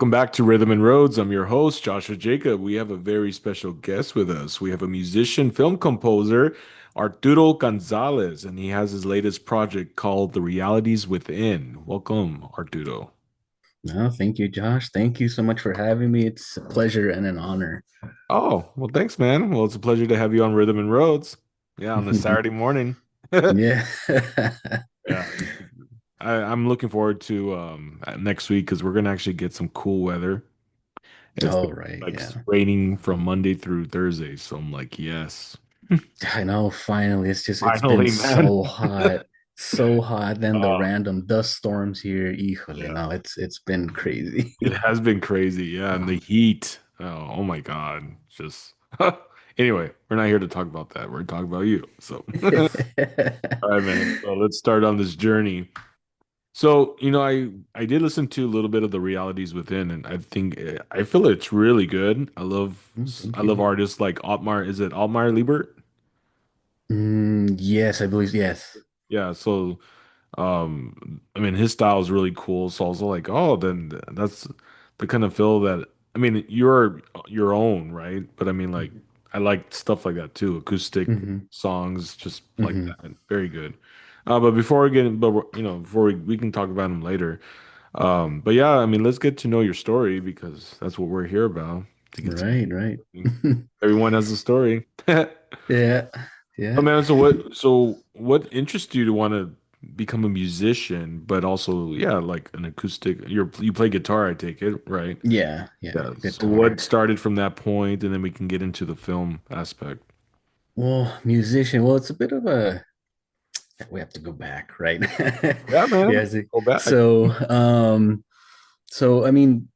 Welcome back to Rhythm and Roads. I'm your host, Joshua Jacob. We have a very special guest with us. We have a musician, film composer, Arturo Gonzalez, and he has his latest project called The Realities Within. Welcome, Arturo. No, thank you, Josh. Thank you so much for having me. It's a pleasure and an honor. Oh, well, thanks, man. Well, it's a pleasure to have you on Rhythm and Roads. Yeah, on this Saturday morning. Yeah. Yeah, I'm looking forward to next week because we're gonna actually get some cool weather. It's Oh, been right. like Yeah. raining from Monday through Thursday, so I'm like, yes. I know. Finally, it's been Finally, man. so hot, so hot. Then the Uh, random dust storms here. Híjole, yeah, no, it's been crazy. it has been crazy. Yeah, and the heat. Oh my God. Just anyway, we're not here to talk about that. We're talking about you. So, all right, man. So let's start on this journey. So, I did listen to a little bit of the realities within, and I think I feel it's really good. I Thank love you. artists like Altmaier. Is it Altmaier Liebert? Yes, I believe yes. Yeah. So I mean, his style is really cool. So I was like, oh, then that's the kind of feel that I mean, you're your own, right? But I mean, like, I like stuff like that too. Acoustic Hmm. songs, just like Hmm. that. Very good. But before we get, in, but before we can talk about him later. But yeah, I mean, let's get to know your story because that's what we're here about to get to Right, right. everyone has a story. Yeah, Oh yeah. man, so what interests you to want to become a musician, but also yeah, like an acoustic. You play guitar, I take it, right? Yeah, yeah. Yeah. So what Guitar. started from that point, and then we can get into the film aspect. Well, musician. Well, it's a bit of a we have to go back, right? Yeah, man. Yes. Go back. So, so I mean,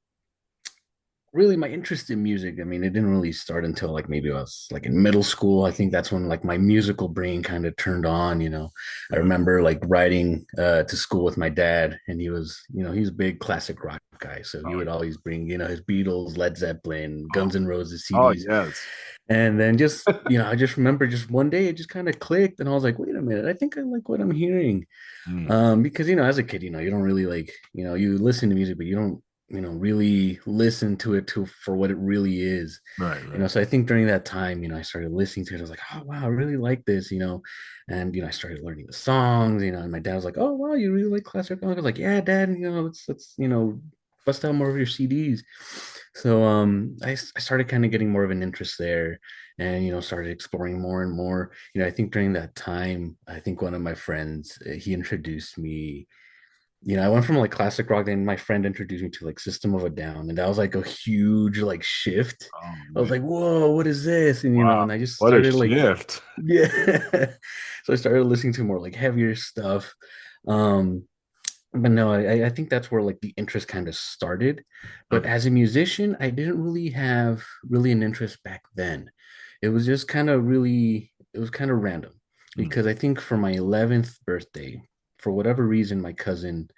really my interest in music, I mean, it didn't really start until like maybe I was like in middle school. I think that's when like my musical brain kind of turned on. I Yeah. remember like riding to school with my dad, and he's a big classic rock guy. So he Oh would yeah. always bring, his Beatles, Led Zeppelin, Oh, Guns N' Roses oh CDs. yes. And then I just remember just one day it just kind of clicked, and I was like, wait a minute, I think I like what I'm hearing. Mm. Because as a kid, you don't really like, you listen to music, but you don't, really listen to it for what it really is. Right, right. So I think during that time, I started listening to it. I was like, oh wow, I really like this. And I started learning the songs. And my dad was like, oh wow, you really like classic rock? I was like, yeah, dad, let's bust out more of your CDs. So I started kind of getting more of an interest there, and started exploring more and more. I think during that time, I think one of my friends, he introduced me. I went from like classic rock, then my friend introduced me to like System of a Down, and that was like a huge like shift. Oh I was man. like, whoa, what is this? And Wow. and I just What a started like, shift. yeah. So I started listening to more like heavier stuff. Um, but no, I think that's where like the interest kind of started. But Okay. as a musician, I didn't really have really an interest back then. It was just it was kind of random, Mm. because I think for my 11th birthday, for whatever reason, my cousin,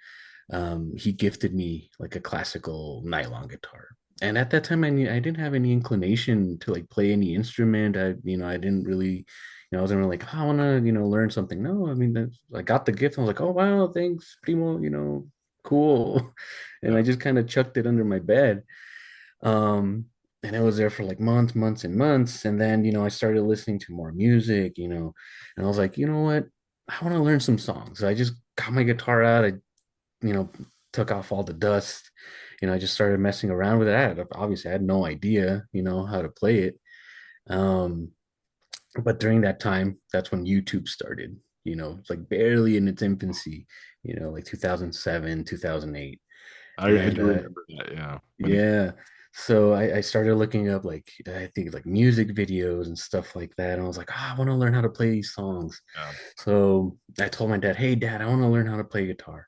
he gifted me like a classical nylon guitar. And at that time, I didn't have any inclination to like play any instrument. I didn't really, I wasn't really like, oh, I want to, learn something. No, I mean, I got the gift. And I was like, oh, wow, thanks, primo, cool. And Yeah. I just kind of chucked it under my bed. Um, and it was there for like months, months and months. And then, I started listening to more music, and I was like, you know what? I want to learn some songs. So I just got my guitar out. I you know, took off all the dust. I just started messing around with it. Obviously, I had no idea, how to play it. Um, but during that time, that's when YouTube started. It's like barely in its infancy. Like 2007, 2008, I and do remember that. Yeah. When you, yeah. So I started looking up like I think like music videos and stuff like that. And I was like, I want to learn how to play these songs. yeah. So I told my dad, hey dad, I want to learn how to play guitar.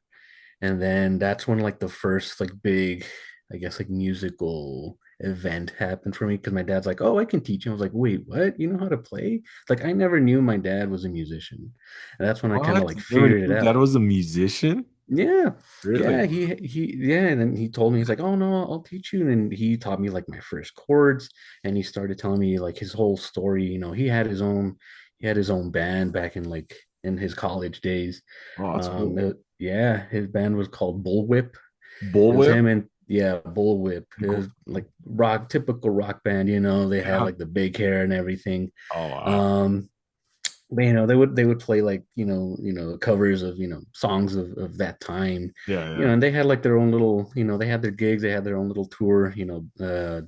And then that's when like the first like big, I guess like musical event happened for me, because my dad's like, oh, I can teach you. I was like, wait, what? You know how to play? Like I never knew my dad was a musician. And that's when I kind of What? like You never figured it knew Dad out. was a musician? Yeah. Really? Yeah, yeah, and then he told me, he's like, oh no, I'll teach you. And he taught me like my first chords, and he started telling me like his whole story. He had his own band back in like in his college days. Oh, that's cool. Yeah, his band was called Bullwhip. It was Bullwhip? him and Yeah, Bullwhip. It was like rock, typical rock band, you know. They had Yeah. like the big hair and everything. Oh wow. Um, but, you know, they would play like, covers of, songs of that time, Yeah, yeah. and they had like their own little, they had their gigs, they had their own little tour,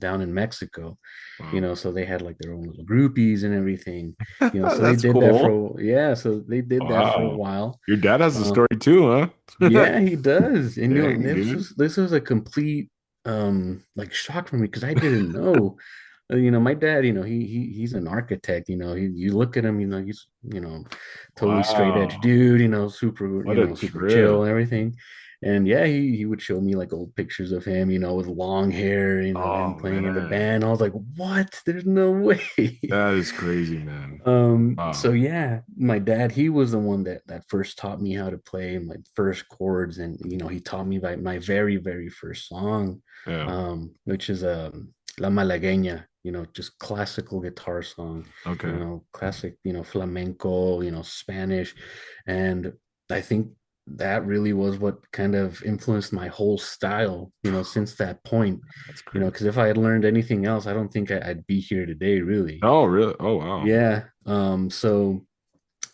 down in Mexico, Wow. So they had like their own little groupies and everything, so they That's did that cool. yeah, so they did that for a Wow. while. Your dad has a Um, story too, huh? yeah, he does. And Dang, this dude. was a complete like shock for me because I didn't know. My dad, he's an architect, you look at him, he's, totally straight edge Wow. dude, super, What a super chill trip. and everything. And yeah, he would show me like old pictures of him, with long hair, him Oh playing in the man. band. I was like, what? There's no way. That is crazy, man. So Wow. yeah, my dad, he was the one that first taught me how to play my first chords, and he taught me my very, very first song, Yeah. which is La Malagueña, just classical guitar song, Okay. classic, flamenco, Spanish. And I think that really was what kind of influenced my whole style, since that point, That's crazy. because if I had learned anything else, I don't think I'd be here today, really. Oh, really? Oh, wow. Yeah. So,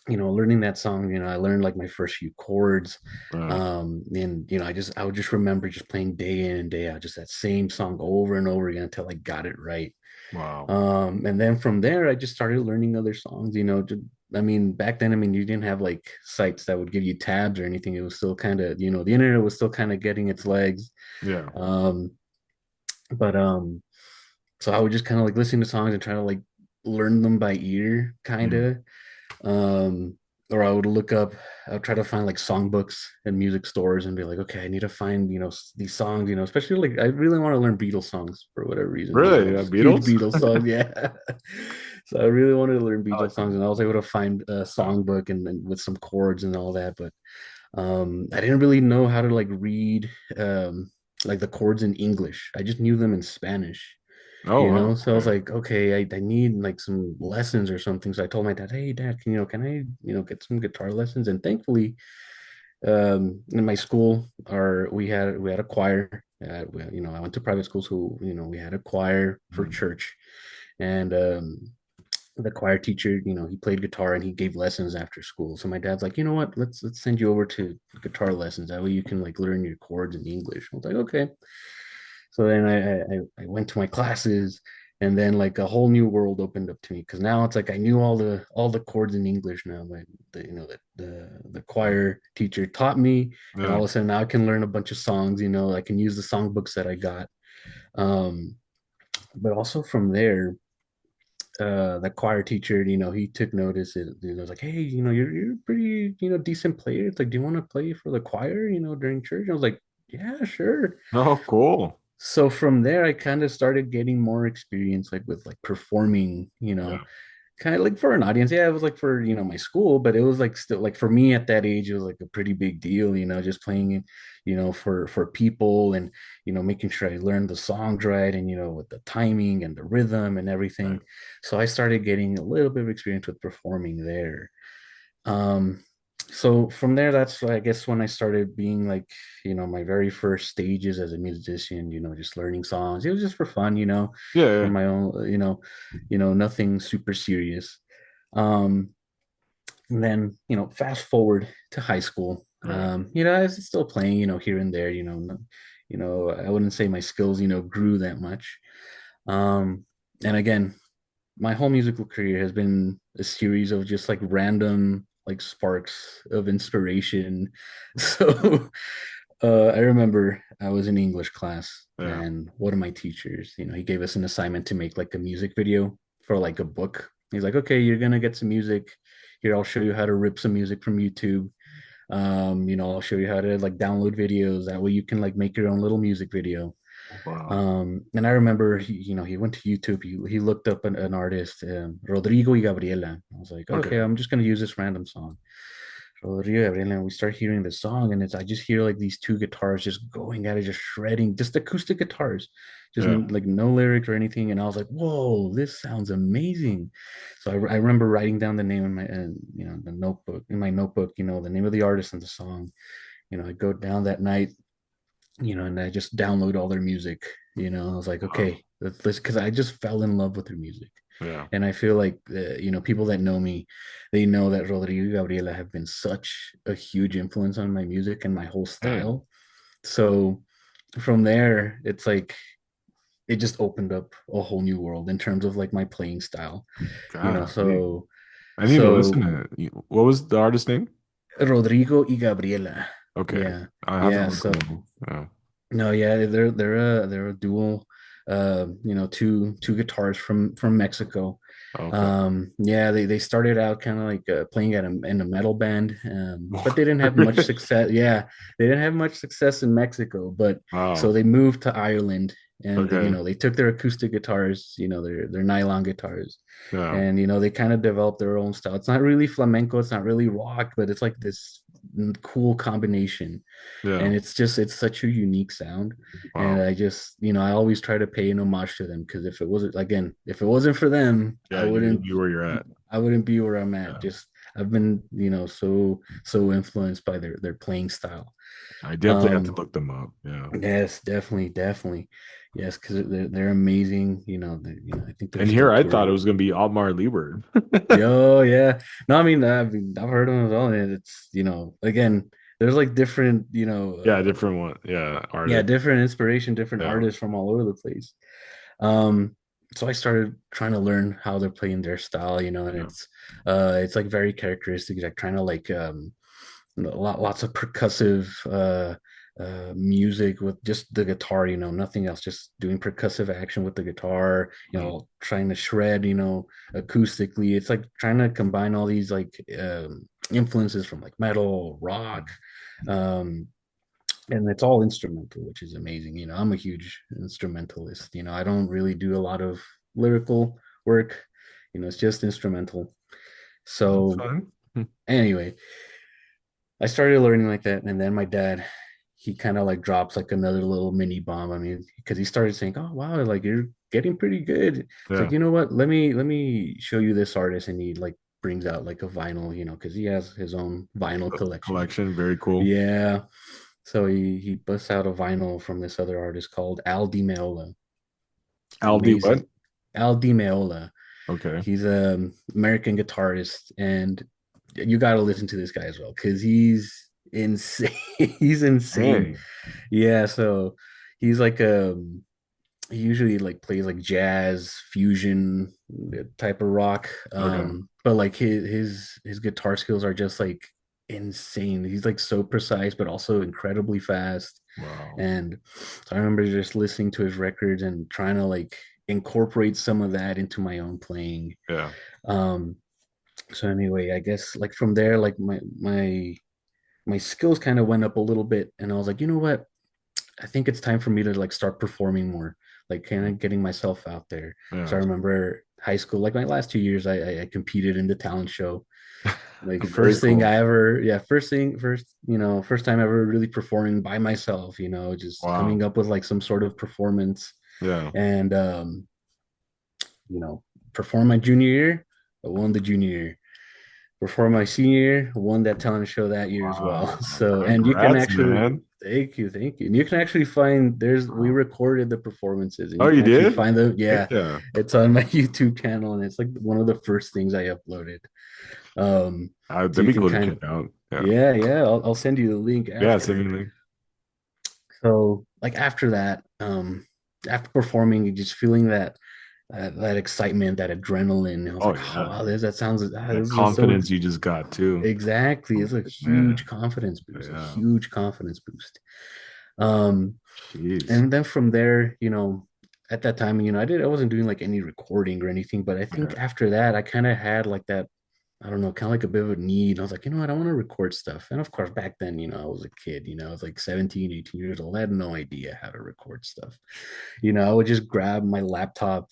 learning that song, I learned like my first few chords. Right. And I would just remember just playing day in and day out, just that same song over and over again until I got it right. Wow. And then from there, I just started learning other songs, I mean, back then, I mean, you didn't have like sites that would give you tabs or anything. It was still kind of, the internet was still kind of getting its legs. Yeah. Um, but so I would just kind of like listen to songs and try to like learn them by ear, kind Mm. of. Um, or I would look up, I would try to find like songbooks and music stores and be like, okay, I need to find, these songs, especially like I really want to learn Beatles songs for whatever reason. I Really? was huge Beatles? Beatles songs, yeah. So I really wanted to learn I Beatles like songs, them. and I was able to find a Yeah. songbook and with some chords and all that. But I didn't really know how to like read like the chords in English. I just knew them in Spanish. Oh, wow. So I was Okay. like, okay, I need like some lessons or something. So I told my dad, hey dad, can I, get some guitar lessons? And thankfully, in my school, we had a choir. I went to private school, so we had a choir for Mm. church, and the choir teacher, he played guitar and he gave lessons after school. So my dad's like, you know what, let's send you over to guitar lessons. That way you can like learn your chords in English. I was like, okay. So then I went to my classes, and then like a whole new world opened up to me because now it's like I knew all the chords in English now. Like the choir teacher taught me, and all Yeah. of a sudden now I can learn a bunch of songs. I can use the songbooks that I got. Um, but also from there, the choir teacher, he took notice. Was like, hey, you're a pretty, decent player. It's like, do you want to play for the choir, during church? I was like, yeah, sure. Oh, cool. So from there, I kind of started getting more experience, like with like performing, Yeah. kind of like for an audience. Yeah, it was like for, my school, but it was like still like for me at that age, it was like a pretty big deal, just playing it, for people, and, making sure I learned the songs right, and, with the timing and the rhythm and Right. everything. So I started getting a little bit of experience with performing there. Um, so from there, that's I guess when I started being like, my very first stages as a musician, just learning songs. It was just for fun, Yeah. for Yeah. my own, nothing super serious. Um, and then, fast forward to high school. Right. I was still playing, here and there, I wouldn't say my skills, grew that much. Um, and again, my whole musical career has been a series of just like random like sparks of inspiration. So I remember I was in English class, Yeah. and one of my teachers, he gave us an assignment to make like a music video for like a book. He's like, okay, you're gonna get some music. Here, I'll show you how to rip some music from YouTube. I'll show you how to like download videos. That way you can like make your own little music video. Wow. And I remember he went to YouTube. He looked up an artist, Rodrigo y Gabriela. I was like, okay, Okay. I'm just gonna use this random song, Rodrigo y Gabriela. And we start hearing this song, and I just hear like these two guitars just going at it, just shredding, just acoustic guitars, just Yeah. like no lyrics or anything. And I was like, whoa, this sounds amazing. So I remember writing down the name in my, the notebook, the name of the artist and the song. I go down that night, and I just download all their music. I was like, Wow. okay, let's because I just fell in love with their music. Yeah. And I feel like, people that know me, they know that Rodrigo and Gabriela have been such a huge influence on my music and my whole Hey. style. So from there, it's like it just opened up a whole new world in terms of like my playing style. You know, God. so I need to listen so to it. What was the artist name? Rodrigo y Gabriela. Okay. Yeah. I have to Yeah. look them So up. Yeah. no, yeah, they're a dual, two guitars from Mexico. Okay. Yeah, they started out kind of like playing in a metal band, but they didn't have much success. Yeah, they didn't have much success in Mexico, but so Wow. they moved to Ireland, and Okay. they took their acoustic guitars, their nylon guitars, Yeah. and they kind of developed their own style. It's not really flamenco, it's not really rock, but it's like this cool combination, Yeah. and it's such a unique sound. And Wow. I just, I always try to pay an homage to them, because if it wasn't for them, Yeah, you wouldn't be where you're at. I wouldn't be where I'm at. Yeah. Just I've been, so influenced by their playing style. I definitely have to um look them up. Yeah. yes, definitely, yes, because they're amazing. I think they're And here still I thought it touring. was gonna be Altmar Lieber. Yo, yeah. No, I mean, I've heard them as well, and it's, again, there's like different, Yeah, different one. Yeah, yeah, artist. different inspiration, different Yeah. artists from all over the place. Um, so I started trying to learn how they're playing their style, and Yeah. it's like very characteristic, like trying to like lots of percussive music with just the guitar, nothing else, just doing percussive action with the guitar, Mhm. trying to shred, acoustically. It's like trying to combine all these like influences from like metal, rock, um, and it's all instrumental, which is amazing. I'm a huge instrumentalist. I don't really do a lot of lyrical work. It's just instrumental. That's So fine. anyway, I started learning like that, and then my dad, he kind of like drops like another little mini bomb. I mean, because he started saying, "Oh wow, like you're getting pretty good." It's like, Yeah. you know what? Let me show you this artist, and he like brings out like a vinyl, because he has his own vinyl collection. Collection, very cool. Yeah. So he busts out a vinyl from this other artist called Al Di Meola. Aldi, what? Amazing. Al Di Meola. Okay. He's a American guitarist, and you got to listen to this guy as well, because he's insane. He's insane. Hey. Yeah. So he's like he usually like plays like jazz fusion type of rock, Okay. but like his guitar skills are just like insane. He's like so precise but also incredibly fast. Wow. And so I remember just listening to his records and trying to like incorporate some of that into my own playing. Yeah. um so anyway, I guess like from there, like my skills kind of went up a little bit, and I was like, you know what, I think it's time for me to like start performing more, like kind of getting myself out there. So Yeah. I remember high school, like my last 2 years, I competed in the talent show. Like Very first thing cool. I ever, yeah, first time ever really performing by myself, just Wow. coming up with like some sort of performance. Yeah. And you know, perform my junior year, I won the junior year. Before my senior year, won that talent show that year as well. Wow. So, and you can Congrats, actually, man. thank you. And you can actually find we Wow. recorded the performances, and Oh, you can you actually did? find them. Heck Yeah, yeah. it's on my YouTube channel, and it's like one of the first things I uploaded. Um, so That'd you be can cool to kind of, check out. Yeah. yeah, I'll send you the link Yeah, send me after. a link. So, like after that, after performing, just feeling that excitement, that adrenaline, I was Oh, like, oh yeah. wow, that sounds, That this is so. confidence you just got too. Exactly. Oh, It's a man. huge confidence boost, a Yeah. huge confidence boost. Um, Jeez. and then from there, at that time, I wasn't doing like any recording or anything, but I think Yeah. after that, I kind of had like that, I don't know, kind of like a bit of a need. I was like, you know what, I want to record stuff. And of course, back then, I was a kid, I was like 17, 18 years old. I had no idea how to record stuff. I would just grab my laptop,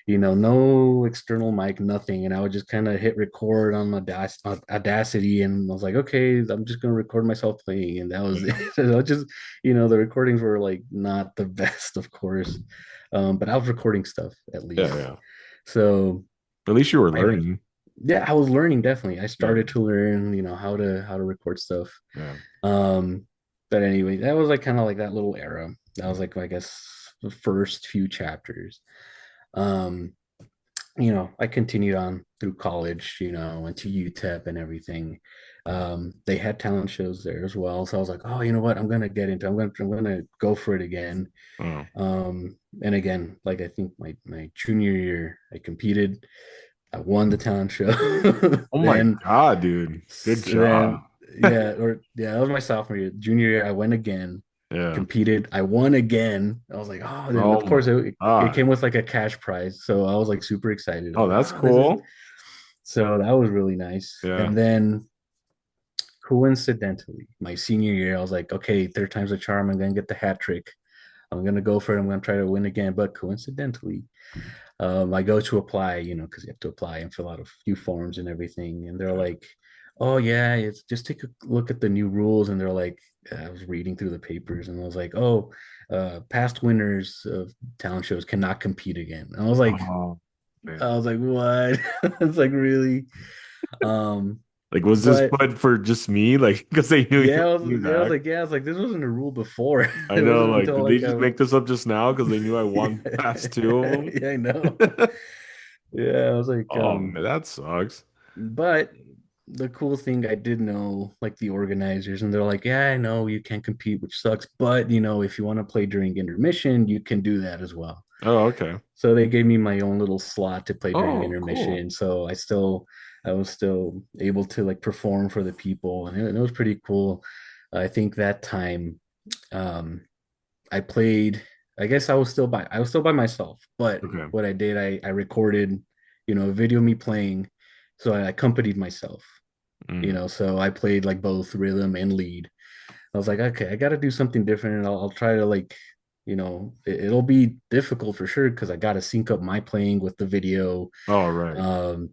no external mic, nothing. And I would just kind of hit record on Audacity. And I was like, okay, I'm just going to record myself playing. And that was it. Yeah. I just, the recordings were like not the best, of course. But I was recording stuff at Yeah. least. Yeah. So At least you were I, learning. yeah, I was learning, definitely. I Yeah. started to learn, how to record stuff. Yeah. Um, but anyway, that was like kind of like that little era. That was like I guess the first few chapters. Um, I continued on through college, went to UTEP and everything. They had talent shows there as well. So I was like, oh, you know what? I'm gonna go for it again. Oh, And again, like I think my junior year, I competed. I won the talent show. oh my then God, dude. Good job. then yeah, that was my sophomore year. Junior year, I went again, Yeah. competed. I won again. I was like, oh, then Oh of my course it God. came with like a cash prize. So I was like super excited. I Oh, was like, that's oh, this is cool. so that was really nice. Yeah. And then coincidentally, my senior year, I was like, okay, third time's a charm. I'm gonna get the hat trick. I'm gonna go for it. I'm gonna try to win again. But coincidentally, I go to apply, because you have to apply and fill out a few forms and everything. And they're Yeah. like, oh, yeah, it's just take a look at the new rules. And they're like, I was reading through the papers and I was like, oh, past winners of talent shows cannot compete again. And Oh, man. I was like, what? It's like, really? Um, Like, was this but put for just me? Like, because they knew you yeah, knew that. I was like, this wasn't a rule before. I It know. wasn't Like, until did they like just I, make this up just now because they knew I won past two of yeah, I know. them? Yeah, I was like, Oh man, that sucks. but the cool thing I did know, like the organizers, and they're like, yeah, I know you can't compete, which sucks, but if you want to play during intermission, you can do that as well. Oh, okay. So they gave me my own little slot to play during Oh, cool. intermission. So I was still able to like perform for the people, and it was pretty cool. I think that time, um, I played. I guess I was still by myself, but Okay. what I did, I recorded, a video of me playing, so I accompanied myself. Mm. So I played like both rhythm and lead. I was like, okay, I got to do something different, and I'll try to like, it'll be difficult for sure because I got to sync up my playing with the video. All right. Um,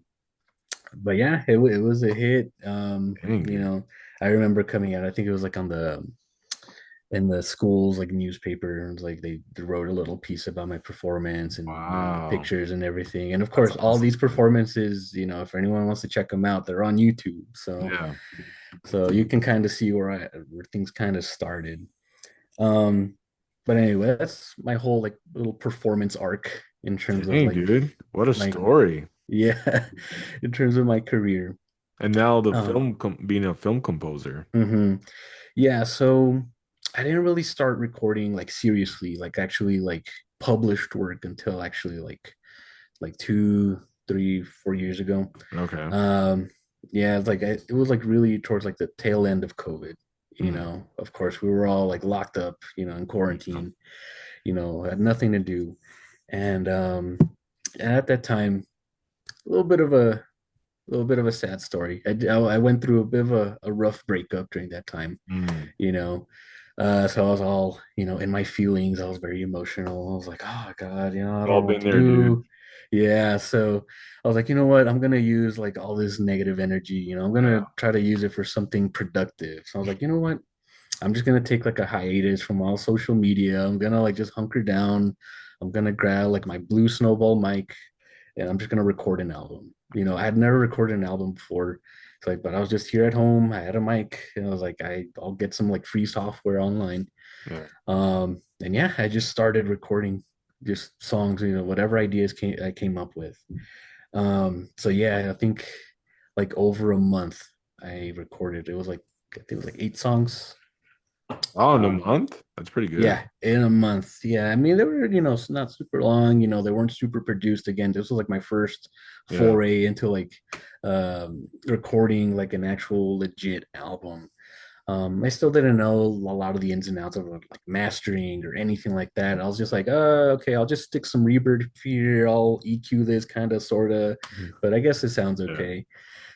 but yeah, it was a hit. Dang, dude. I remember coming out. I think it was like on the in the school's like newspaper, and like they wrote a little piece about my performance and Wow. pictures and everything. And of That's course, all awesome. these performances, if anyone wants to check them out, they're on YouTube. Yeah. So you can kind of see where things kind of started. Um, but anyway, that's my whole like little performance arc in terms of Dang, like dude. What a my story. yeah, in terms of my career. And now the Uh, being a film composer. mhm. Yeah, so I didn't really start recording like seriously, like actually like published work until actually like 2, 3, 4 years ago. Okay. Um, yeah, it's like it was like really towards like the tail end of COVID. Mm. Of course, we were all like locked up, in Yeah. quarantine. Had nothing to do, and at that time, a little bit of a little bit of a sad story. I went through a bit of a rough breakup during that time. Mm. You know, so I was all in my feelings. I was very emotional. I was like, oh God, I don't All know what been to there, dude. do. Yeah, so I was like, you know what? I'm gonna use like all this negative energy. I'm gonna Yeah. try to use it for something productive. So I was like, you know what? I'm just gonna take like a hiatus from all social media. I'm gonna like just hunker down. I'm gonna grab like my blue snowball mic, and I'm just gonna record an album. I had never recorded an album before. It's like, but I was just here at home. I had a mic, and I was like, I'll get some like free software online. Yeah. And yeah, I just started recording just songs, whatever ideas I came up with. So yeah, I think like over a month I recorded. It was like I think it was like 8 songs. Oh, in a Um, month? That's pretty good. yeah, in a month. Yeah, I mean they were, not super long. They weren't super produced. Again, this was like my first Yeah. foray into like recording like an actual legit album. I still didn't know a lot of the ins and outs of like mastering or anything like that. I was just like, okay, I'll just stick some reverb here. I'll EQ this kind of, sort of, Mhm. but I guess it sounds Yeah. okay.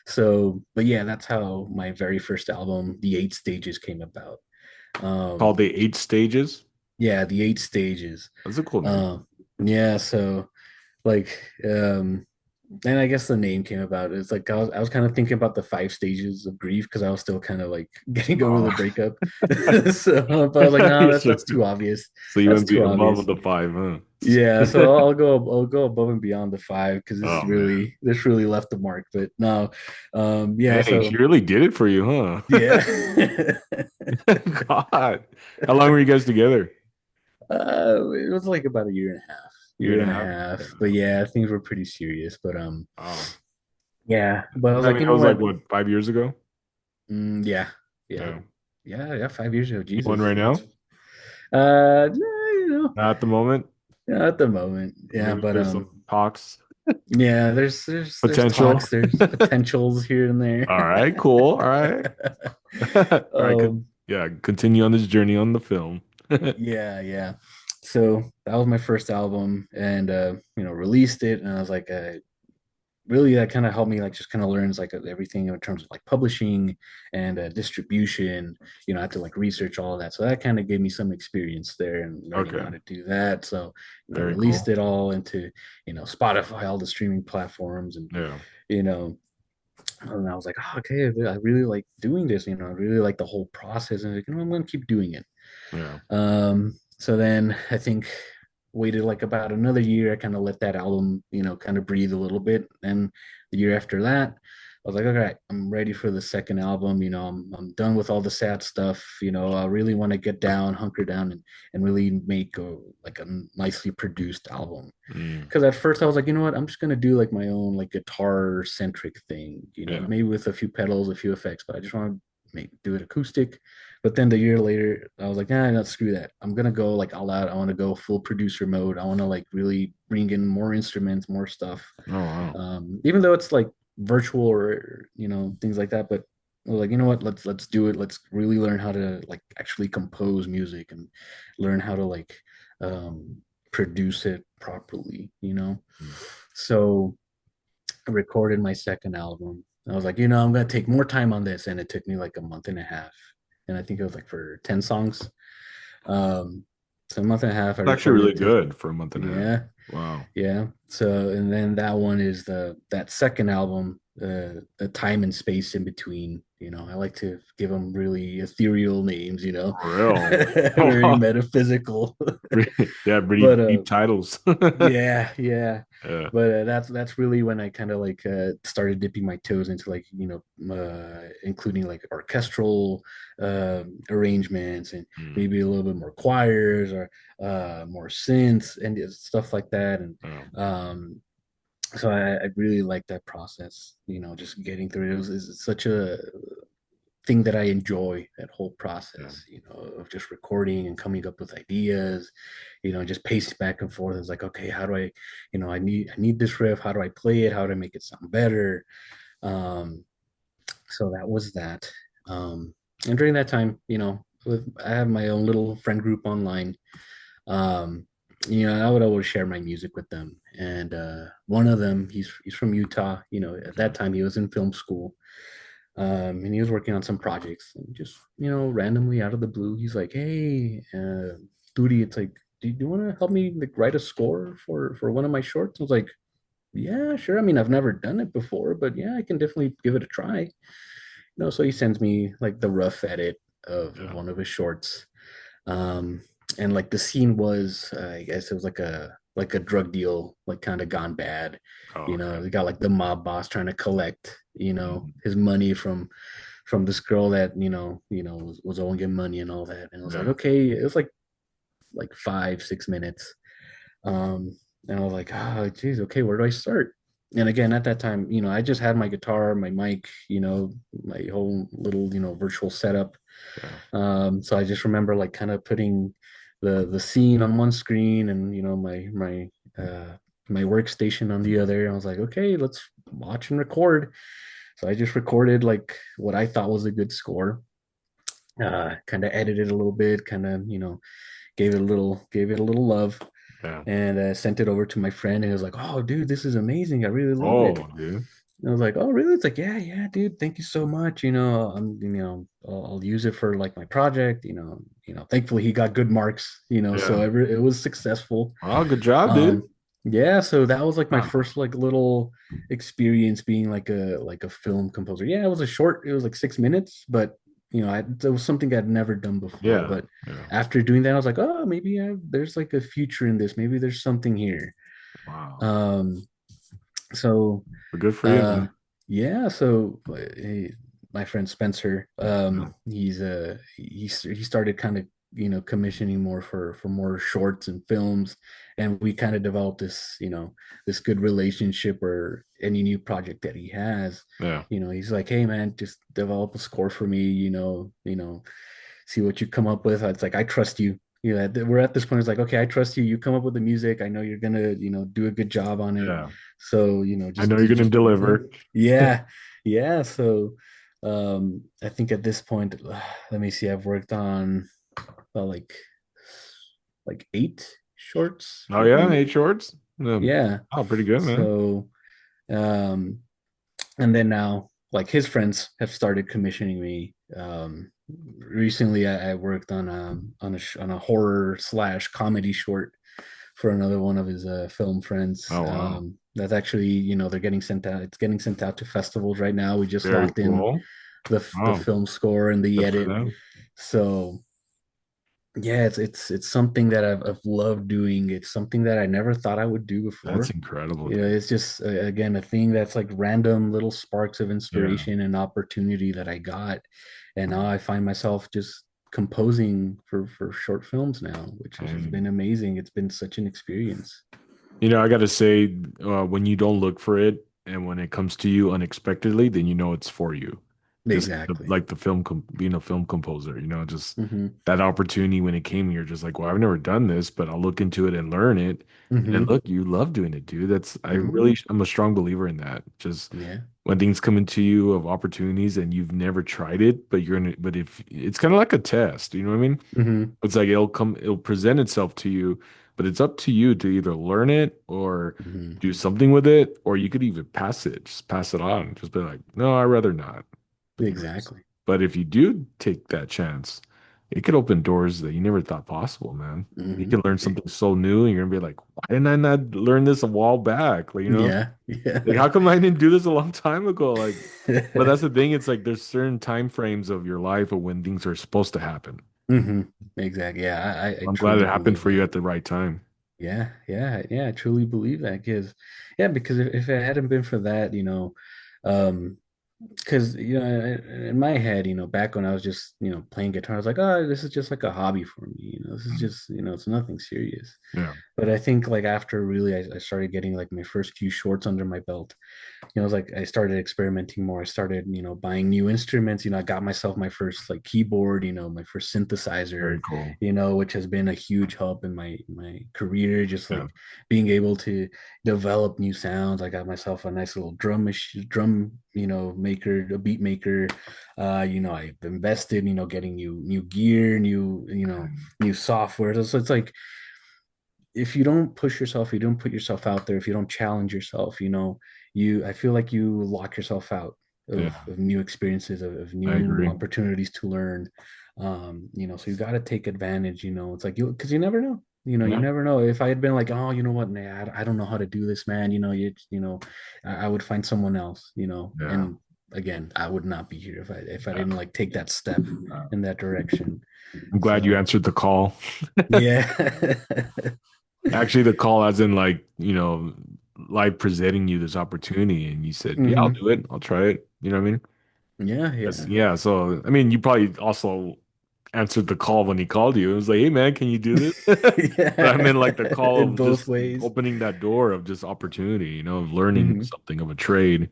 So, but yeah, that's how my very first album, The Eight Stages, came about. Called Um, the eight stages. yeah, The Eight Stages. That's a cool name. Uh, yeah, so like, and I guess the name came about. It's like I was kind of thinking about the 5 stages of grief because I was still kind of like getting over the Oh. breakup. So, but I was like, no, that's So, that's too obvious. so you That's want to be too in love with obvious. the five, huh? Yeah, so I'll go above and beyond the five because Oh man. this really left the mark. But no, yeah, Dang, so she really did it for you, huh? yeah. God. How long were you guys together? It was like about a Year year and a and a half? half. But Yeah. yeah, things were pretty serious. But Wow. yeah. But I was I like, mean, you that know was like what? what, 5 years ago? Yeah, yeah, Yeah. yeah. 5 years ago, You want Jesus, right that's now? no, you know, Not at the moment. not at the moment. Yeah, Maybe but there's some talks, yeah. There's potential. talks, there's potentials here and there. All right, cool. All right. All right, um, yeah, continue on this journey on the film. yeah, yeah. So that was my first album, and released it, and I was like, really that kind of helped me like just kind of learns like everything in terms of like publishing and distribution. I had to like research all of that, so that kind of gave me some experience there and learning Okay, how to do that. So I very released cool. it all into Spotify, all the streaming platforms, Yeah, you know and I was like, oh, okay, I really like doing this. I really like the whole process, and like, I'm gonna keep doing it. yeah. So then I think waited like about another year. I kind of let that album, kind of breathe a little bit. And the year after that, I was like, okay, I'm ready for the second album. I'm done with all the sad stuff. I really want to get down, hunker down, and really make like a nicely produced album. Mm, Because at first I was like, you know what, I'm just gonna do like my own like guitar centric thing, yeah. maybe with a few pedals, a few effects, but I just want to do it acoustic. But then the year later, I was like, nah, no, screw that. I'm gonna go like all out. I want to go full producer mode. I want to like really bring in more instruments, more stuff. Oh wow. Even though it's like virtual or things like that, but I was like, you know what, let's do it. Let's really learn how to like actually compose music and learn how to like um, produce it properly. Mm, So I recorded my second album. I was like, I'm gonna take more time on this, and it took me like a month and a half. And I think it was like for 10 songs. Um, so a month and a half, I It's actually really recorded it. good for a month and a half. Yeah, Wow. yeah. So and then that one is that second album, the time and space in between. I like to give them really ethereal names. For real. Very metaphysical. Yeah, pretty But deep titles. yeah, yeah. Yeah. But that's really when I kind of like started dipping my toes into like including like orchestral arrangements and Mm, maybe a little bit more choirs or more synths and stuff like that. And yeah. so I really like that process. Just getting through it. It's such a thing that I enjoy, that whole Yeah. process, of just recording and coming up with ideas, just pacing back and forth. It's like, okay, how do I need this riff. How do I play it? How do I make it sound better? Um, so that was that. And during that time, I have my own little friend group online. Um, I would always share my music with them. And one of them, he's from Utah. At Okay. that time he was in film school, and he was working on some projects, and just randomly out of the blue he's like, hey, Duty, it's like, do you want to help me like write a score for one of my shorts? I was like, yeah, sure. I mean, I've never done it before, but yeah, I can definitely give it a try. So he sends me like the rough edit of Yeah. one of his shorts. um and like the scene was, I guess it was like a drug deal, like kind of gone bad. Oh, okay. They got like the mob boss trying to collect Mhm. his money from this girl that was owing him money and all that. And I was like, Yeah. okay, it was like 5 6 minutes. And I was like, oh geez, okay, where do I start? And again, at that time, I just had my guitar, my mic, my whole little virtual setup. Yeah. So I just remember like kind of putting the scene on one screen, and my workstation on the other. And I was like, okay, let's watch and record. So I just recorded like what I thought was a good score. Kind of edited a little bit, kind of gave it a little love, Yeah. and sent it over to my friend. And he was like, "Oh, dude, this is amazing! I really love it." Oh, dude. And I was like, "Oh, really?" It's like, "Yeah, yeah, dude. Thank you so much. I'll use it for like my project. Thankfully he got good marks. So Yeah. it was successful. Oh, good job, dude. Um, yeah. So that was like my Wow. first like little experience being like a film composer. Yeah, it was a short. It was like 6 minutes, but it was something I'd never done before. Yeah, But yeah. after doing that, I was like, oh, maybe there's like a future in this. Maybe there's something here. Wow. Um, so But good for you, uh, man. yeah, so my friend Spencer, Yeah. he started kind of commissioning more for more shorts and films, and we kind of developed this good relationship where any new project that he has, Yeah. he's like, hey man, just develop a score for me, see what you come up with. It's like I trust you. We're at this point. It's like, okay, I trust you. You come up with the music. I know you're gonna, do a good job on it. Yeah. So, I just know you're you gonna just work with it. deliver. Yeah, yeah. So, I think at this point, let me see. I've worked on like 8 shorts, Oh I yeah, think. 8 shorts. Yeah. Oh, pretty good, man. So, um, and then now like his friends have started commissioning me. Recently I worked on a horror slash comedy short for another one of his film friends. Oh wow. That's actually, they're getting sent out. It's getting sent out to festivals right now. We just Very locked in cool. the Oh, film score and the good for edit. them. So yeah, it's something that I've loved doing. It's something that I never thought I would do That's before. incredible, dude. It's just again a thing that's like random little sparks of Yeah. inspiration and opportunity that I got, and now I find myself just composing for short films now, which has And been amazing. It's been such an experience. I gotta say, when you don't look for it and when it comes to you unexpectedly, then you know it's for you. Just Exactly. like the being a film composer, just Mm-hmm. that opportunity when it came, you're just like, well, I've never done this, but I'll look into it and learn it. And then Mm-hmm. look, you love doing it, dude. I Mm-hmm. really, I'm a strong believer in that. Just Yeah. when things come into you of opportunities and you've never tried it, but if it's kind of like a test, you know what I mean? Mm-hmm. It's like it'll present itself to you, but it's up to you to either learn it or Mm-hmm. do something with it, or you could even pass it, just pass it on, just be like, no, I'd rather not. Exactly. But if you do take that chance, it could open doors that you never thought possible, man. You Mm-hmm. can learn something so new, and you're gonna be like, why didn't I not learn this a while back? Yeah. Like Yeah. how come I didn't do this a long time ago? But that's the thing. It's like there's certain time frames of your life of when things are supposed to happen. Mm-hmm. Exactly. Yeah, I I'm glad truly it happened believe for you that. at the right time. Yeah, yeah, yeah. I truly believe that because if it hadn't been for that, um, because in my head, back when I was just playing guitar, I was like, oh, this is just like a hobby for me. This is Mm. just it's nothing serious. Yeah, But I think like after really, I started getting like my first few shorts under my belt. It was like I started experimenting more. I started, buying new instruments. I got myself my first like keyboard, my first synthesizer, very cool. which has been a huge help in my career. Just Yeah, like being able to develop new sounds. I got myself a nice little drum, maker, a beat maker. I've invested, getting new gear, new software. So it's like if you don't push yourself, you don't put yourself out there, if you don't challenge yourself, I feel like you lock yourself out yeah, of new experiences, of I new agree. opportunities to learn. So you got to take advantage, it's like because you never know. You Yeah, never know. If I had been like, oh, you know what, nah, I don't know how to do this, man. I would find someone else. yeah. And again, I would not be here if I Yeah. didn't like take that step in that direction. I'm glad you So answered the call. yeah. Actually, the call as in like, live presenting you this opportunity and you said, yeah, I'll Hmm. do it. I'll try it. You know what I mean? Yeah, Yes, yeah. yeah. So, I mean, you probably also answered the call when he called you. It was like, hey, man, can you do this? But I meant Yeah. like the call In of both just ways. opening that door of just opportunity, of learning Hmm. something of a trade,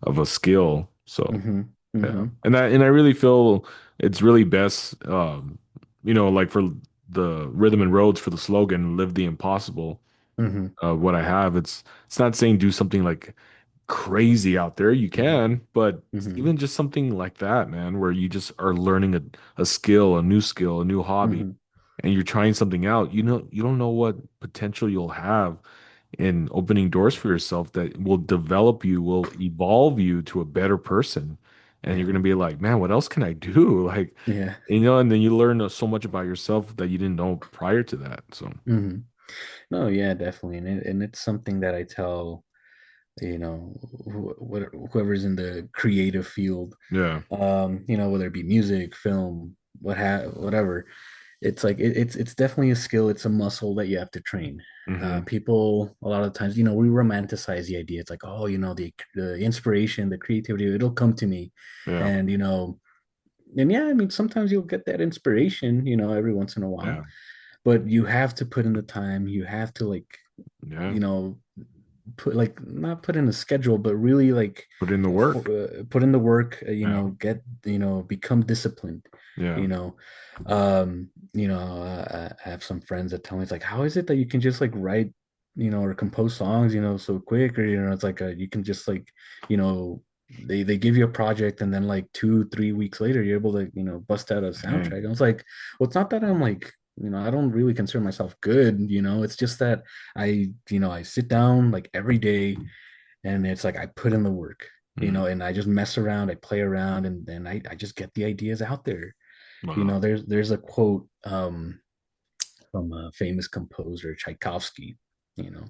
of a skill. So, Hmm. yeah. Hmm. And I really feel it's really best, like for the rhythm and roads for the slogan, live the impossible. Hmm. What I have, it's not saying do something like crazy out there. You Hmm. can, but Hmm. even just something like that, man, where you just are learning a skill, a new skill, a new hobby, Hmm. and you're trying something out. You don't know what potential you'll have in opening doors for yourself that will develop you, will evolve you to a better person. And you're Yeah. gonna be like, man, what else can I do? Like, Yeah. and then you learn so much about yourself that you didn't know prior to that. So, Hmm. No, yeah, definitely. And it's something that I tell. you know, whoever's in the creative field, Yeah. you know, whether it be music, film, whatever. It's like it's definitely a skill. It's a muscle that you have to train. Hmm. People a lot of times, you know, we romanticize the idea. It's like, oh, you know, the inspiration, the creativity, it'll come to me, Yeah. and you know, and yeah, I mean, sometimes you'll get that inspiration, you know, every once in a while, Yeah. but you have to put in the time. You have to like, Yeah. you know, put like not put in a schedule, but really like Put in the work. put in the work. You Yeah. know, get you know, become disciplined. Yeah. You know, you know, I have some friends that tell me it's like, how is it that you can just like write, you know, or compose songs, you know, so quick, or you know, it's like you can just like, you know. They give you a project and then like 2 3 weeks later you're able to you know bust out a Hey. soundtrack. I was like, well, it's not that I'm like you know I don't really consider myself good, you know, it's just that you know, I sit down like every day and it's like I put in the work, you Mm. know, and I just mess around, I play around, and then I just get the ideas out there. You Wow. know, there's a quote from a famous composer, Tchaikovsky, you know,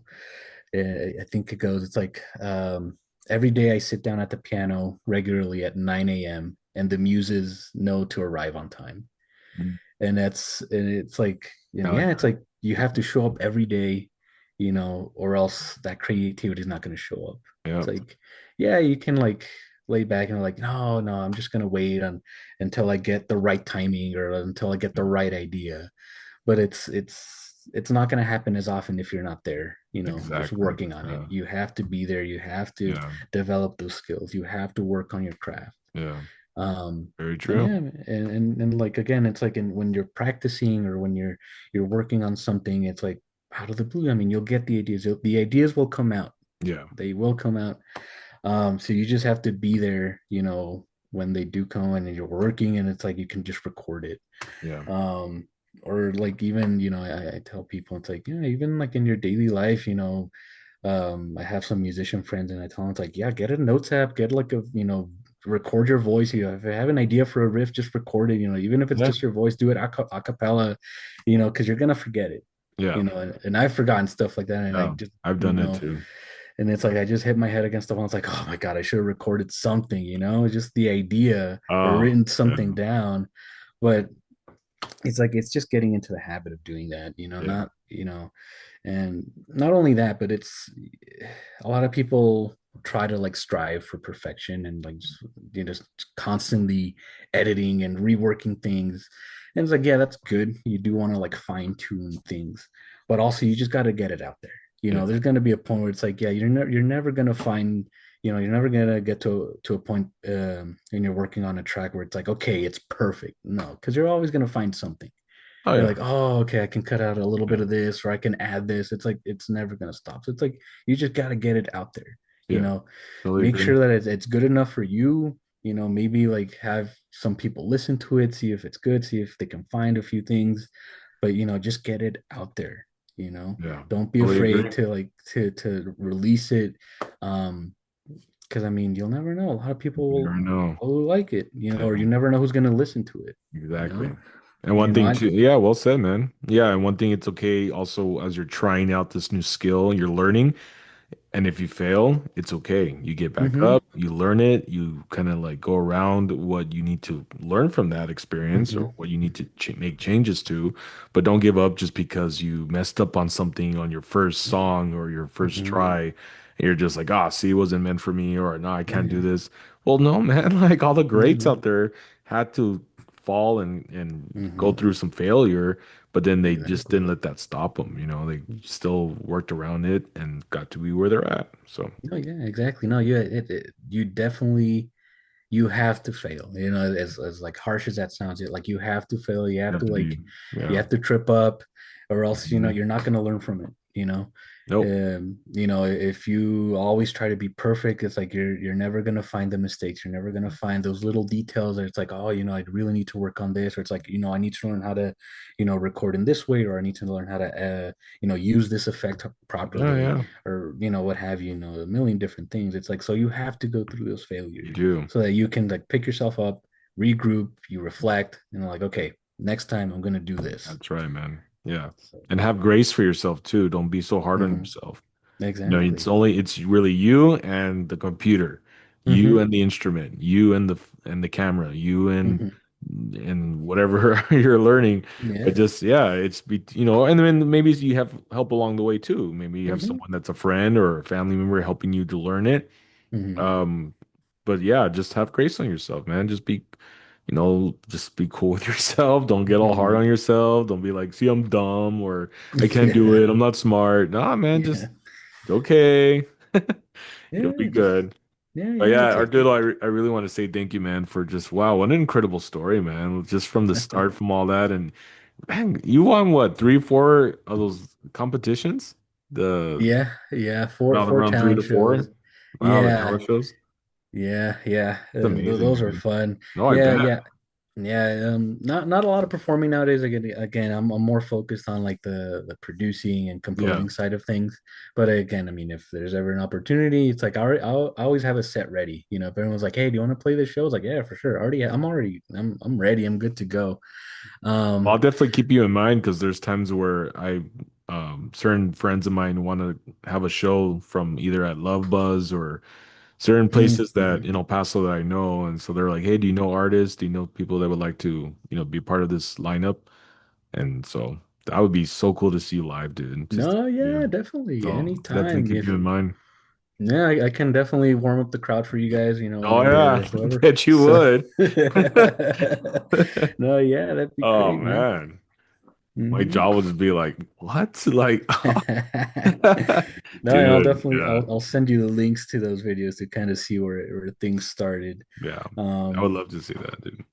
I think it goes, it's like, every day I sit down at the piano regularly at 9 a.m. and the muses know to arrive on time. Mm. And it's like I and like yeah it's that. like you have to show up every day, you know, or else that creativity is not going to show up. It's Yeah. like yeah, you can like lay back and like no, I'm just going to wait on until I get the right timing or until I get the right idea, but it's not going to happen as often if you're not there, you know, just Exactly. working on it. You have to be there, you have to Yeah. develop those skills, you have to work on your craft. Yeah. Very And true. yeah, and like again, it's like when you're practicing or when you're working on something, it's like out of the blue. I mean, you'll get the ideas. The ideas will come out. Yeah. They will come out. So you just have to be there, you know, when they do come and you're working, and it's like you can just record it. Yeah. Um, or like even, you know, I tell people it's like, yeah, even like in your daily life, you know, I have some musician friends and I tell them it's like, yeah, get a notes app, get like a, you know, record your voice. You know, if you have an idea for a riff, just record it, you know, even if it's Yeah. just your voice, do it a cappella, you know, because you're gonna forget it, Yeah. you know, and I've forgotten stuff like that. And I Yeah. just, I've you done it know, too. and it's like I just hit my head against the wall. It's like, oh my God, I should have recorded something, you know, just the idea or Oh, written something yeah. down. But it's like it's just getting into the habit of doing that, you know, Yeah. not, you know, and not only that, but it's a lot of people try to like strive for perfection and like just, you know, just constantly editing and reworking things. And it's like, yeah, that's good. You do want to like fine tune things, but also you just got to get it out there. You Yeah. know, there's going to be a point where it's like, yeah, you're never going to find, you know, you're never going to get to a point when you're working on a track where it's like, okay, it's perfect. No, because you're always going to find something. Oh, You're yeah. like, oh, okay, I can cut out a little bit Yeah. of this, or I can add this. It's like it's never gonna stop. So it's like you just got to get it out there. You Yeah. know, Totally make agree. sure that it's good enough for you. You know, maybe like have some people listen to it, see if it's good, see if they can find a few things. But you know, just get it out there. You know, Yeah. don't be Totally afraid agree. to like to release it. Because I mean, you'll never know. A lot of people You never know. will like it. You know, or Yeah. you never know who's gonna listen to it. You Exactly. know, And you one know, thing I. too, yeah, well said, man. Yeah, and one thing it's okay also as you're trying out this new skill, you're learning. And if you fail, it's okay. You get back Mm-hmm. up, you learn it, you kind of like go around what you need to learn from that experience or Mm-hmm. what you need to ch make changes to. But don't give up just because you messed up on something on your first song or your first Mm-hmm. try. And you're just like, ah, see, it wasn't meant for me, or no, I can't do Yeah. this. Well, no, man, like all the Yeah, greats no. out there had to fall and go Mm-hmm. through some failure, but then they just Exactly. didn't let that stop them. They still worked around it and got to be where they're at. So No, yeah, exactly. No, yeah, you definitely you have to fail. You know, as like harsh as that sounds, like you have to fail. You you have have to to like be, you yeah. have to trip up, or else you know Mhm. you're not gonna learn from it. Nope. You know, if you always try to be perfect, it's like you're never gonna find the mistakes. You're never gonna find those little details that it's like, oh, you know, I really need to work on this, or it's like, you know, I need to learn how to, you know, record in this way, or I need to learn how to, you know, use this effect Yeah, properly, yeah, or you know, what have you, you know, a million different things. It's like so you have to go through those you failures do. so that you can like pick yourself up, regroup, you reflect, and like, okay, next time I'm gonna do this. That's right, man. Yeah. So, And have grace for yourself too. Don't be so hard on mhm. yourself. You know, it's Exactly. only it's really you and the computer, you Hmm. and the instrument, you and the camera, you Hmm. and whatever you're learning. But Yeah. just yeah, it's be and then maybe you have help along the way too. Maybe you have Hmm. someone that's a friend or a family member helping you to learn it. Hmm. Um, but yeah, just have grace on yourself, man. Just be cool with yourself. Don't get all hard Hmm. on yourself. Don't be like, see, I'm dumb or I can't do it. I'm not smart. Nah, man, Yeah. just okay. You'll be Yeah. Just good. But yeah. yeah, It's like Arturo, I really want to say thank you, man, for just wow, what an incredible story, man. Just from the start, from all that, and man, you won what, three, four of those competitions? The yeah. Four around three talent to shows. four. Wow, the Yeah. talent shows. Yeah. It's amazing, Those are man. fun. No, I Yeah, bet. yeah. Yeah, not a lot of performing nowadays. Again, I'm more focused on like the producing and Yeah. composing side of things. But again, I mean, if there's ever an opportunity, it's like I always have a set ready. You know, if everyone's like, "Hey, do you want to play this show?" It's like, "Yeah, for sure." I'm ready. I'm good to go. Well, I'll Um, definitely keep you in mind because there's times where certain friends of mine want to have a show from either at Love Buzz or certain places that mhm. in El Paso that I know, and so they're like, "Hey, do you know artists? Do you know people that would like to, be part of this lineup?" And so that would be so cool to see you live, dude. Just No, yeah. yeah, definitely. So definitely Anytime. keep you in mind. Yeah, I can definitely warm up the crowd for you guys, Oh whenever yeah, or whoever. bet you So, would. no, yeah, that'd be Oh great, man. man, my Hmm. jaw would just be like, "What?" Like, No, and dude, yeah. I'll send you the links to those videos to kind of see where things started. Yeah, I would Um, love to see that, dude. but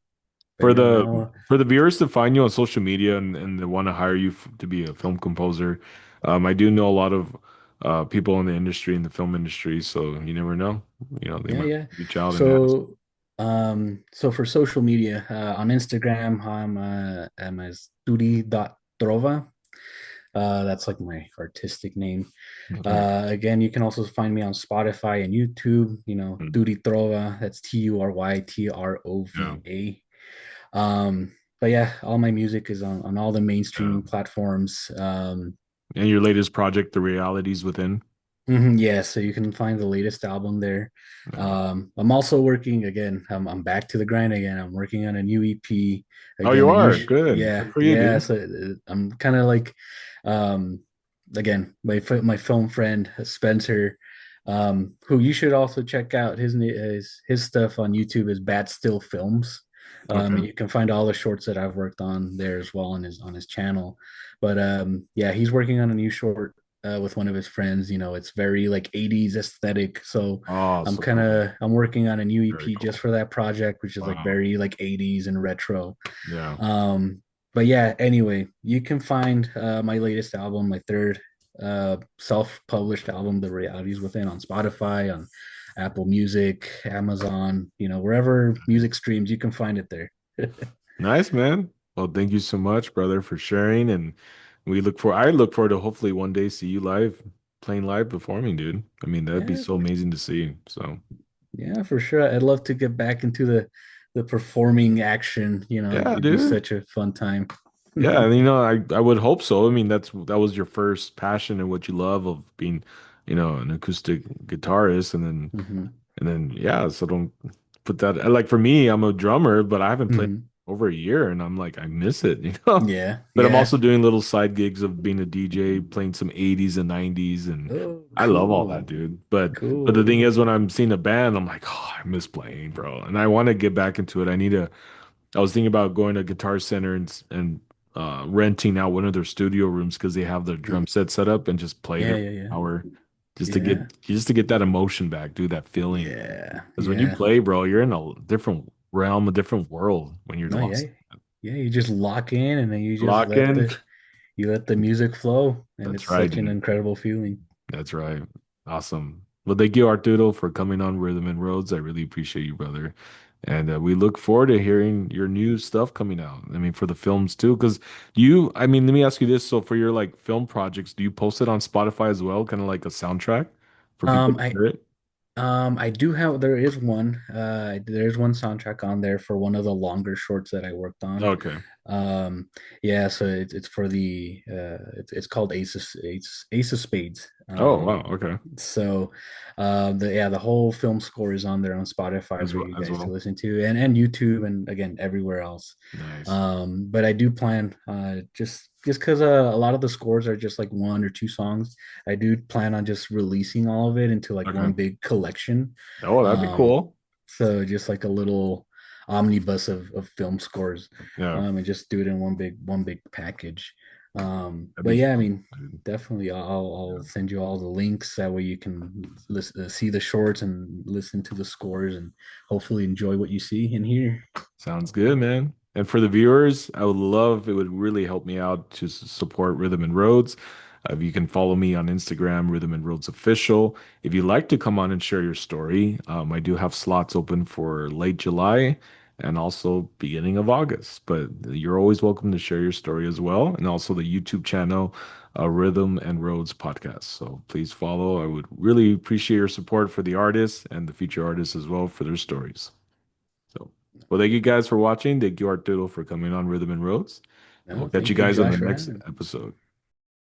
For yeah, the no, for the viewers to find you on social media and they want to hire you to be a film composer, I do know a lot of people in the industry, in the film industry, so you never know. They yeah, might yeah. reach out and ask. So, so for social media, on Instagram, I'm as Trova. That's like my artistic name. Okay. Again, you can also find me on Spotify and YouTube, Mm. Turi Trova. That's Yeah. TuryTrova. But yeah, all my music is on all the Yeah. mainstream platforms. And your latest project, The Realities Within. Yeah, so you can find the latest album there. Yeah. I'm also working again. I'm back to the grind again. I'm working on a new EP Oh, you again. are good. Yeah, Good for you, yeah. dude. So I'm kind of like, um, again, my film friend Spencer, who you should also check out. His stuff on YouTube is Bad Still Films. Okay. And you can find all the shorts that I've worked on there as well on his channel. But yeah, he's working on a new short with one of his friends. It's very like 80s aesthetic. So Oh, so cool. I'm working on a new Very EP just cool. for that project, which is like Wow. very like 80s and retro. Yeah. Um, but yeah, anyway, you can find my latest album, my third self-published album, The Realities Within, on Spotify, on Apple Music, Amazon, wherever music streams, you can find it there. Nice, man. Well, thank you so much, brother, for sharing. And I look forward to hopefully one day see you live, playing live performing, dude. I mean, that'd be Yeah, so amazing to see. So, yeah, for sure. I'd love to get back into the performing action. yeah, It'd be dude. such a fun time. Yeah, and I would hope so. I mean, that was your first passion and what you love of being, an acoustic guitarist, Hmm. and then yeah. So don't put that like for me, I'm a drummer, but I haven't played Hmm. over a year, and I'm like I miss it, you know. Yeah, But I'm yeah. also doing little side gigs of being a DJ, playing some 80s and 90s, and Oh, I love all that, cool, dude. But the cool. thing is, when I'm seeing a band, I'm like, oh, I miss playing, bro, and I want to get back into it. I was thinking about going to Guitar Center and renting out one of their studio rooms because they have their Mm. drum set set up and just play Yeah, there for yeah, an hour yeah, just to get that emotion back, dude, that feeling. yeah, Because when you yeah. play, bro, you're in a different realm, a different world when you're No, yeah, lost. yeah. You just lock in, and then you just Lock in. let the music flow, and That's it's right, such an dude. incredible feeling. That's right. Awesome. Well, thank you, Arturo, for coming on Rhythm and Roads. I really appreciate you, brother. And we look forward to hearing your new stuff coming out. I mean, for the films too, because I mean, let me ask you this. So for your like film projects, do you post it on Spotify as well? Kind of like a soundtrack for people Um, to I hear it? I do have there is one soundtrack on there for one of the longer shorts that I worked on. Okay. Um, yeah, so it's for the it's called Ace of Spades. Oh, wow. Okay. So the whole film score is on there on Spotify As for well, you as guys to well. listen to, and YouTube, and again everywhere else. Nice. But I do plan just because a lot of the scores are just like one or two songs. I do plan on just releasing all of it into like Okay. one big collection. Oh, that'd be Um, cool. so just like a little omnibus of film scores, Yeah, and just do it in one big package. that'd But be yeah, I fun, mean, dude. definitely, I'll Yeah. send you all the links. That way you can see the shorts and listen to the scores, and hopefully enjoy what you see and hear. Sounds good, man. And for the viewers, I would love, it would really help me out to support Rhythm and Roads. If you can follow me on Instagram, Rhythm and Roads Official. If you'd like to come on and share your story, I do have slots open for late July and also beginning of August. But you're always welcome to share your story as well. And also the YouTube channel, Rhythm and Roads Podcast. So please follow. I would really appreciate your support for the artists and the future artists as well for their stories. So, well, thank you guys for watching. Thank you, Arturo, for coming on Rhythm and Roads. And we'll No, catch you thank you, guys on the Josh, for next having me. episode.